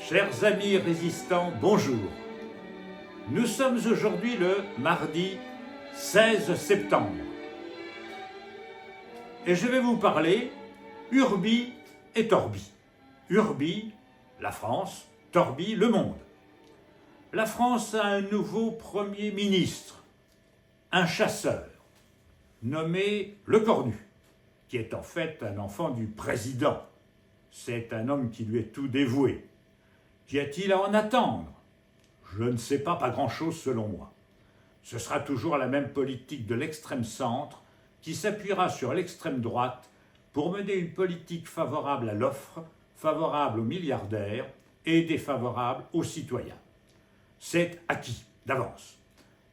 Chers amis résistants, bonjour. Nous sommes aujourd'hui le mardi 16 septembre. Et je vais vous parler Urbi et Torbi. Urbi, la France, Torbi, le monde. La France a un nouveau Premier ministre, un chasseur, nommé Le Cornu, qui est en fait un enfant du président. C'est un homme qui lui est tout dévoué. Qu'y a-t-il à en attendre? Je ne sais pas grand-chose selon moi. Ce sera toujours la même politique de l'extrême centre qui s'appuiera sur l'extrême droite pour mener une politique favorable à l'offre, favorable aux milliardaires et défavorable aux citoyens. C'est acquis d'avance.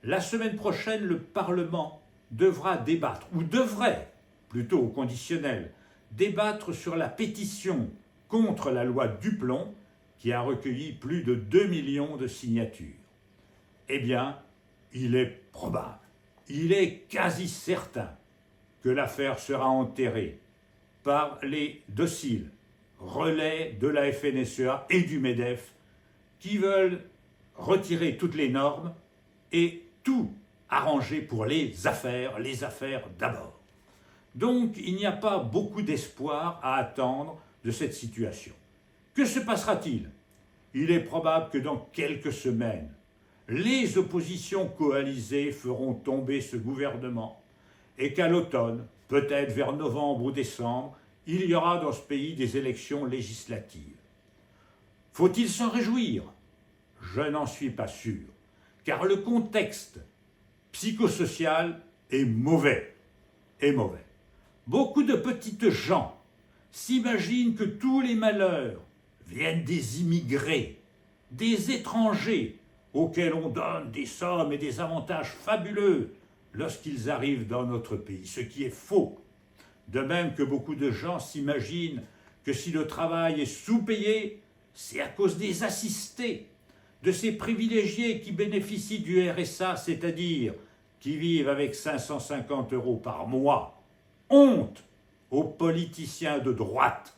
La semaine prochaine, le Parlement devra débattre, ou devrait, plutôt au conditionnel, débattre sur la pétition contre la loi Duplon qui a recueilli plus de 2 millions de signatures. Eh bien, il est probable, il est quasi certain que l'affaire sera enterrée par les dociles relais de la FNSEA et du MEDEF qui veulent retirer toutes les normes et tout arranger pour les affaires d'abord. Donc, il n'y a pas beaucoup d'espoir à attendre de cette situation. Que se passera-t-il? Il est probable que dans quelques semaines, les oppositions coalisées feront tomber ce gouvernement et qu'à l'automne, peut-être vers novembre ou décembre, il y aura dans ce pays des élections législatives. Faut-il s'en réjouir? Je n'en suis pas sûr, car le contexte psychosocial est mauvais. Beaucoup de petites gens s'imaginent que tous les malheurs viennent des immigrés, des étrangers auxquels on donne des sommes et des avantages fabuleux lorsqu'ils arrivent dans notre pays, ce qui est faux. De même que beaucoup de gens s'imaginent que si le travail est sous-payé, c'est à cause des assistés, de ces privilégiés qui bénéficient du RSA, c'est-à-dire qui vivent avec 550 € par mois. Honte aux politiciens de droite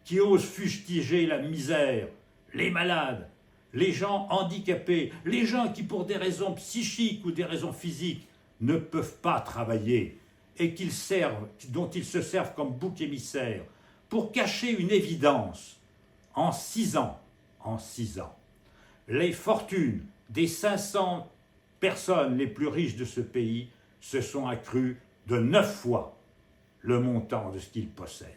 qui osent fustiger la misère, les malades, les gens handicapés, les gens qui pour des raisons psychiques ou des raisons physiques ne peuvent pas travailler et dont ils se servent comme bouc émissaire pour cacher une évidence. En 6 ans, les fortunes des 500 personnes les plus riches de ce pays se sont accrues de 9 fois le montant de ce qu'ils possèdent.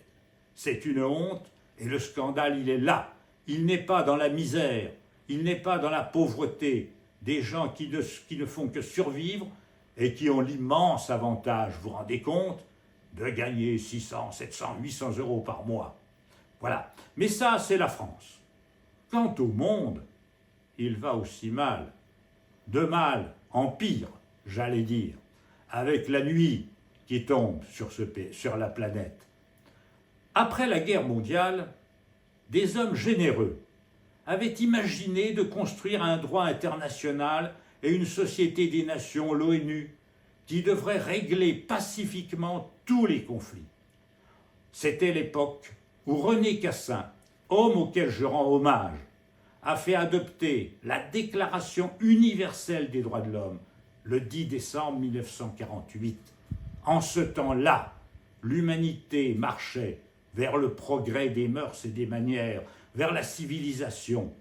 C'est une honte et le scandale, il est là. Il n'est pas dans la misère, il n'est pas dans la pauvreté des gens qui ne font que survivre et qui ont l'immense avantage, vous vous rendez compte, de gagner 600, 700, 800 € par mois. Voilà. Mais ça, c'est la France. Quant au monde, il va aussi mal. De mal en pire, j'allais dire, avec la nuit qui tombe sur la planète. Après la guerre mondiale, des hommes généreux avaient imaginé de construire un droit international et une société des nations, l'ONU, qui devrait régler pacifiquement tous les conflits. C'était l'époque où René Cassin, homme auquel je rends hommage, a fait adopter la Déclaration universelle des droits de l'homme le 10 décembre 1948. En ce temps-là, l'humanité marchait vers le progrès des mœurs et des manières, vers la civilisation.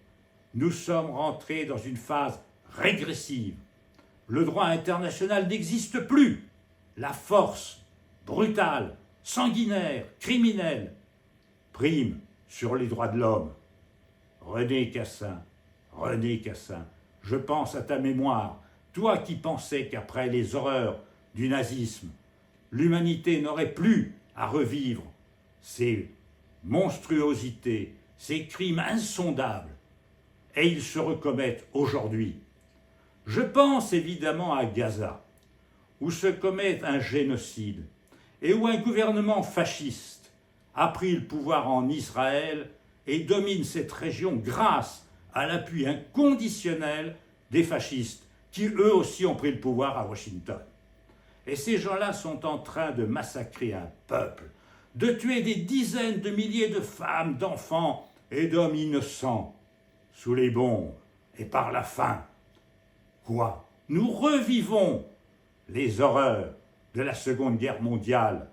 Nous sommes rentrés dans une phase régressive. Le droit international n'existe plus. La force brutale, sanguinaire, criminelle, prime sur les droits de l'homme. René Cassin, je pense à ta mémoire, toi qui pensais qu'après les horreurs du nazisme, l'humanité n'aurait plus à revivre ces monstruosités, ces crimes insondables, et ils se recommettent aujourd'hui. Je pense évidemment à Gaza, où se commet un génocide, et où un gouvernement fasciste a pris le pouvoir en Israël et domine cette région grâce à l'appui inconditionnel des fascistes, qui eux aussi ont pris le pouvoir à Washington. Et ces gens-là sont en train de massacrer un peuple, de tuer des dizaines de milliers de femmes, d'enfants et d'hommes innocents. sous les bombes et par la faim. Quoi? Nous revivons les horreurs de la Seconde Guerre mondiale.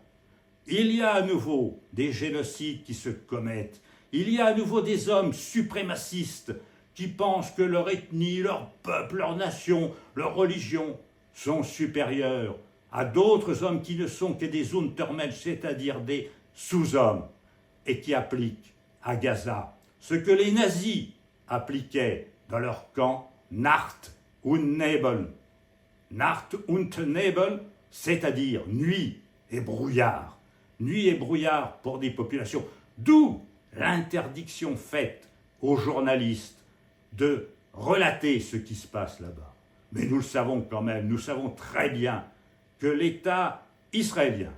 Il y a à nouveau des génocides qui se commettent. Il y a à nouveau des hommes suprémacistes qui pensent que leur ethnie, leur peuple, leur nation, leur religion sont supérieurs à d'autres hommes qui ne sont que des Untermensch, c'est-à-dire des sous-hommes, et qui appliquent à Gaza ce que les nazis appliquaient dans leur camp, Nacht und Nebel. Nacht und Nebel, c'est-à-dire nuit et brouillard. Nuit et brouillard pour des populations. D'où l'interdiction faite aux journalistes de relater ce qui se passe là-bas. Mais nous le savons quand même, nous savons très bien que l'État israélien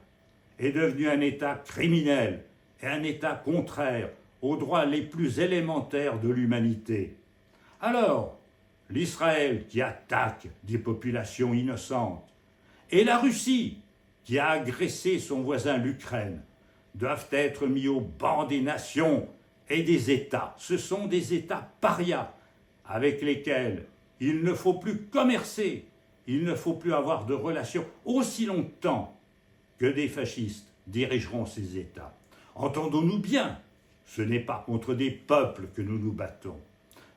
est devenu un État criminel et un État contraire aux droits les plus élémentaires de l'humanité. Alors, l'Israël qui attaque des populations innocentes et la Russie qui a agressé son voisin l'Ukraine doivent être mis au banc des nations et des États. Ce sont des États parias avec lesquels il ne faut plus commercer, il ne faut plus avoir de relations aussi longtemps que des fascistes dirigeront ces États. Entendons-nous bien, ce n'est pas contre des peuples que nous nous battons.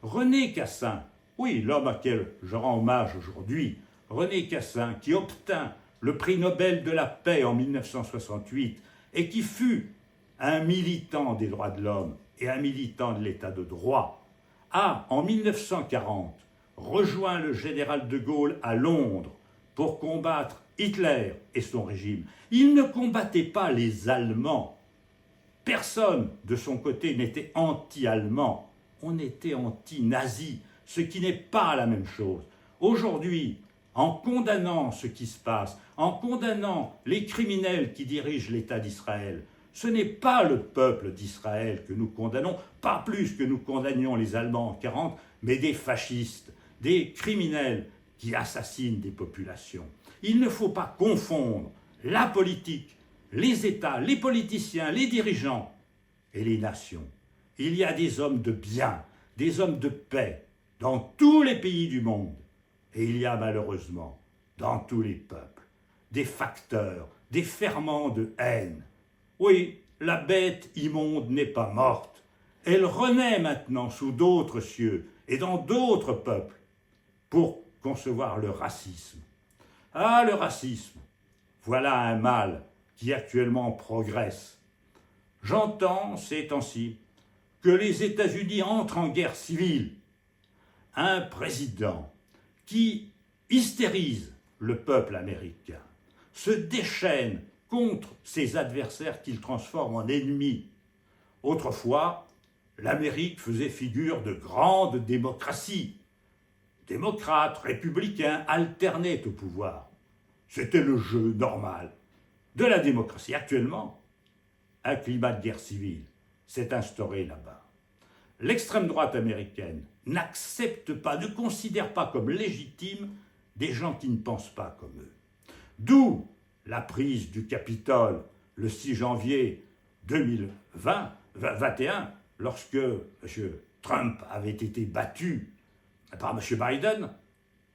René Cassin, oui, l'homme à qui je rends hommage aujourd'hui, René Cassin, qui obtint le prix Nobel de la paix en 1968 et qui fut un militant des droits de l'homme et un militant de l'état de droit, a, en 1940, rejoint le général de Gaulle à Londres pour combattre Hitler et son régime. Il ne combattait pas les Allemands. Personne de son côté n'était anti-allemand. On était anti-nazi, ce qui n'est pas la même chose. Aujourd'hui, en condamnant ce qui se passe, en condamnant les criminels qui dirigent l'État d'Israël, ce n'est pas le peuple d'Israël que nous condamnons, pas plus que nous condamnions les Allemands en 1940, mais des fascistes, des criminels qui assassinent des populations. Il ne faut pas confondre la politique, les États, les politiciens, les dirigeants et les nations. Il y a des hommes de bien, des hommes de paix dans tous les pays du monde. Et il y a malheureusement dans tous les peuples des facteurs, des ferments de haine. Oui, la bête immonde n'est pas morte. Elle renaît maintenant sous d'autres cieux et dans d'autres peuples pour concevoir le racisme. Ah, le racisme, voilà un mal qui actuellement progresse. J'entends ces temps-ci que les États-Unis entrent en guerre civile. Un président qui hystérise le peuple américain, se déchaîne contre ses adversaires qu'il transforme en ennemis. Autrefois, l'Amérique faisait figure de grande démocratie. Démocrates, républicains alternaient au pouvoir. C'était le jeu normal de la démocratie. Actuellement, un climat de guerre civile s'est instauré là-bas. L'extrême droite américaine n'accepte pas, ne considère pas comme légitimes des gens qui ne pensent pas comme eux. D'où la prise du Capitole le 6 janvier 2021, lorsque M. Trump avait été battu par M. Biden.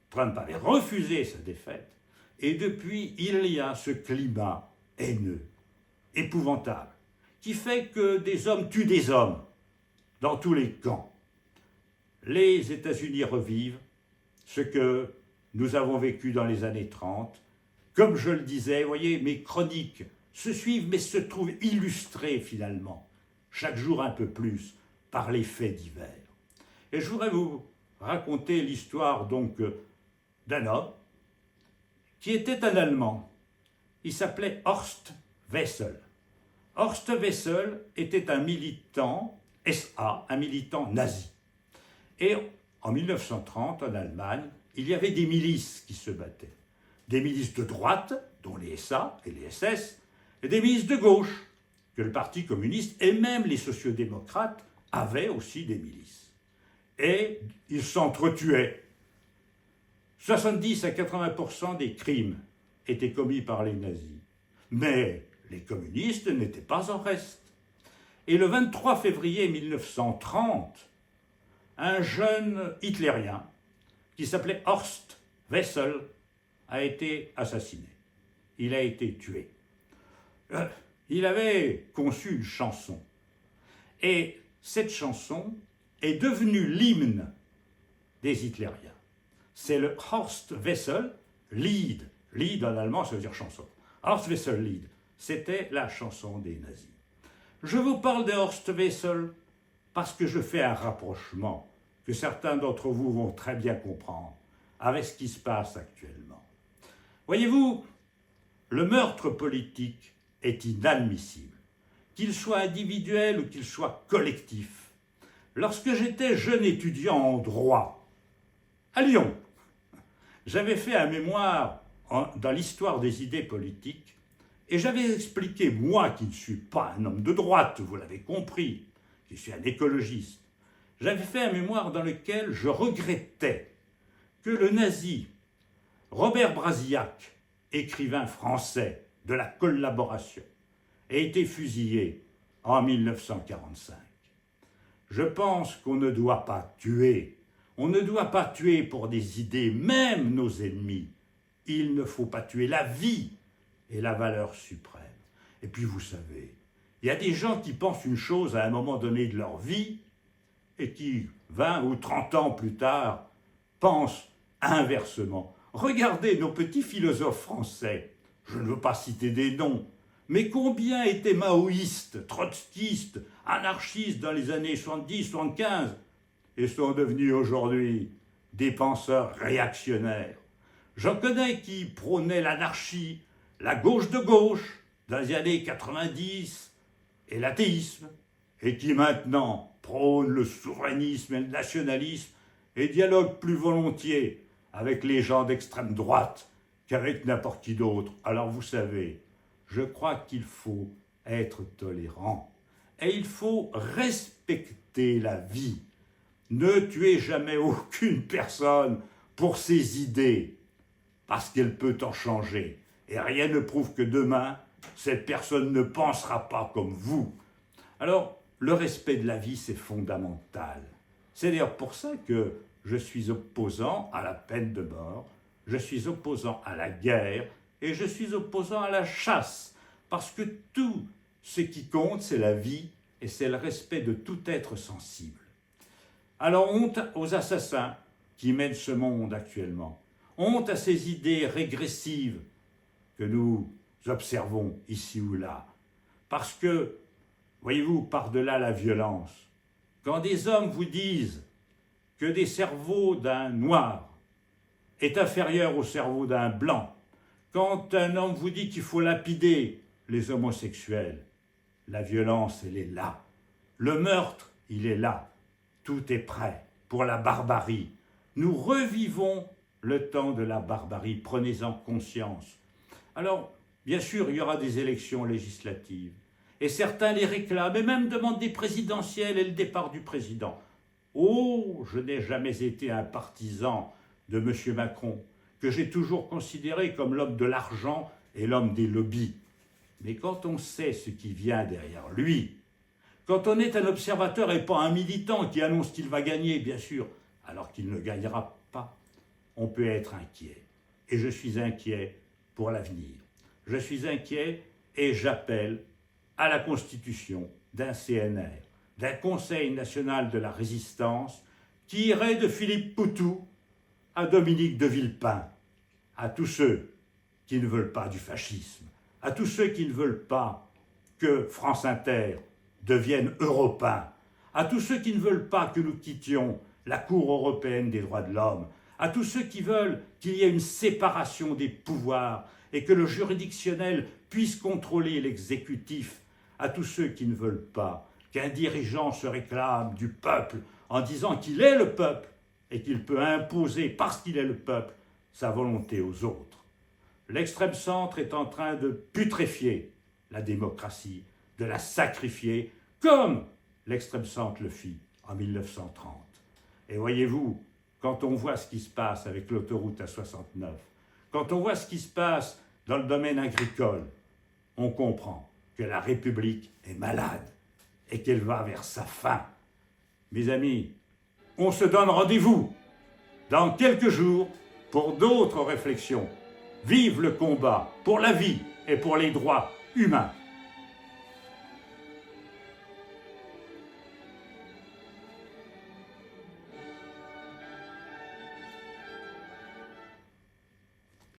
Trump avait refusé sa défaite. Et depuis, il y a ce climat haineux, épouvantable, qui fait que des hommes tuent des hommes dans tous les camps. Les États-Unis revivent ce que nous avons vécu dans les années 30. Comme je le disais, vous voyez, mes chroniques se suivent mais se trouvent illustrées finalement, chaque jour un peu plus, par les faits divers. Et je voudrais vous raconter l'histoire donc d'un homme qui était un Allemand. Il s'appelait Horst Wessel. Horst Wessel était un militant SA, un militant nazi. Et en 1930, en Allemagne, il y avait des milices qui se battaient. Des milices de droite, dont les SA et les SS, et des milices de gauche, que le Parti communiste et même les sociodémocrates avaient aussi des milices. Et ils s'entretuaient. 70 à 80% des crimes étaient commis par les nazis. Mais les communistes n'étaient pas en reste. Et le 23 février 1930, un jeune hitlérien qui s'appelait Horst Wessel a été assassiné. Il a été tué. Il avait conçu une chanson. Et cette chanson est devenue l'hymne des hitlériens. C'est le Horst Wessel Lied. Lied en allemand, ça veut dire chanson. Horst Wessel Lied, c'était la chanson des nazis. Je vous parle de Horst Wessel parce que je fais un rapprochement que certains d'entre vous vont très bien comprendre avec ce qui se passe actuellement. Voyez-vous, le meurtre politique est inadmissible, qu'il soit individuel ou qu'il soit collectif. Lorsque j'étais jeune étudiant en droit, à Lyon, j'avais fait un mémoire dans l'histoire des idées politiques et j'avais expliqué, moi qui ne suis pas un homme de droite, vous l'avez compris, qui suis un écologiste, j'avais fait un mémoire dans lequel je regrettais que le nazi Robert Brasillac, écrivain français de la collaboration, ait été fusillé en 1945. Je pense qu'on ne doit pas tuer. On ne doit pas tuer pour des idées, même nos ennemis. Il ne faut pas tuer. La vie est la valeur suprême. Et puis vous savez, il y a des gens qui pensent une chose à un moment donné de leur vie et qui, 20 ou 30 ans plus tard, pensent inversement. Regardez nos petits philosophes français, je ne veux pas citer des noms, mais combien étaient maoïstes, trotskistes, anarchistes dans les années 70-75 et sont devenus aujourd'hui des penseurs réactionnaires. J'en connais qui prônaient l'anarchie, la gauche de gauche dans les années 90 et l'athéisme, et qui maintenant prônent le souverainisme et le nationalisme et dialoguent plus volontiers avec les gens d'extrême droite qu'avec n'importe qui d'autre. Alors vous savez, je crois qu'il faut être tolérant et il faut respecter la vie. Ne tuez jamais aucune personne pour ses idées, parce qu'elle peut en changer. Et rien ne prouve que demain, cette personne ne pensera pas comme vous. Alors, le respect de la vie, c'est fondamental. C'est d'ailleurs pour ça que je suis opposant à la peine de mort, je suis opposant à la guerre et je suis opposant à la chasse. Parce que tout ce qui compte, c'est la vie et c'est le respect de tout être sensible. Alors honte aux assassins qui mènent ce monde actuellement. Honte à ces idées régressives que nous observons ici ou là. Parce que, voyez-vous, par-delà la violence, quand des hommes vous disent que des cerveaux d'un noir est inférieur au cerveau d'un blanc, quand un homme vous dit qu'il faut lapider les homosexuels, la violence, elle est là. Le meurtre, il est là. Tout est prêt pour la barbarie. Nous revivons le temps de la barbarie, prenez-en conscience. Alors, bien sûr, il y aura des élections législatives, et certains les réclament, et même demandent des présidentielles et le départ du président. Oh, je n'ai jamais été un partisan de M. Macron, que j'ai toujours considéré comme l'homme de l'argent et l'homme des lobbies. Mais quand on sait ce qui vient derrière lui, quand on est un observateur et pas un militant qui annonce qu'il va gagner, bien sûr, alors qu'il ne gagnera pas, on peut être inquiet. Et je suis inquiet pour l'avenir. Je suis inquiet et j'appelle à la constitution d'un CNR, d'un Conseil national de la résistance, qui irait de Philippe Poutou à Dominique de Villepin, à tous ceux qui ne veulent pas du fascisme, à tous ceux qui ne veulent pas que France Inter devienne européen, à tous ceux qui ne veulent pas que nous quittions la Cour européenne des droits de l'homme, à tous ceux qui veulent qu'il y ait une séparation des pouvoirs et que le juridictionnel puisse contrôler l'exécutif, à tous ceux qui ne veulent pas qu'un dirigeant se réclame du peuple en disant qu'il est le peuple et qu'il peut imposer, parce qu'il est le peuple, sa volonté aux autres. L'extrême centre est en train de putréfier la démocratie, de la sacrifier, comme l'extrême centre le fit en 1930. Et voyez-vous, quand on voit ce qui se passe avec l'autoroute A69, quand on voit ce qui se passe dans le domaine agricole, on comprend que la République est malade et qu'elle va vers sa fin. Mes amis, on se donne rendez-vous dans quelques jours pour d'autres réflexions. Vive le combat pour la vie et pour les droits humains.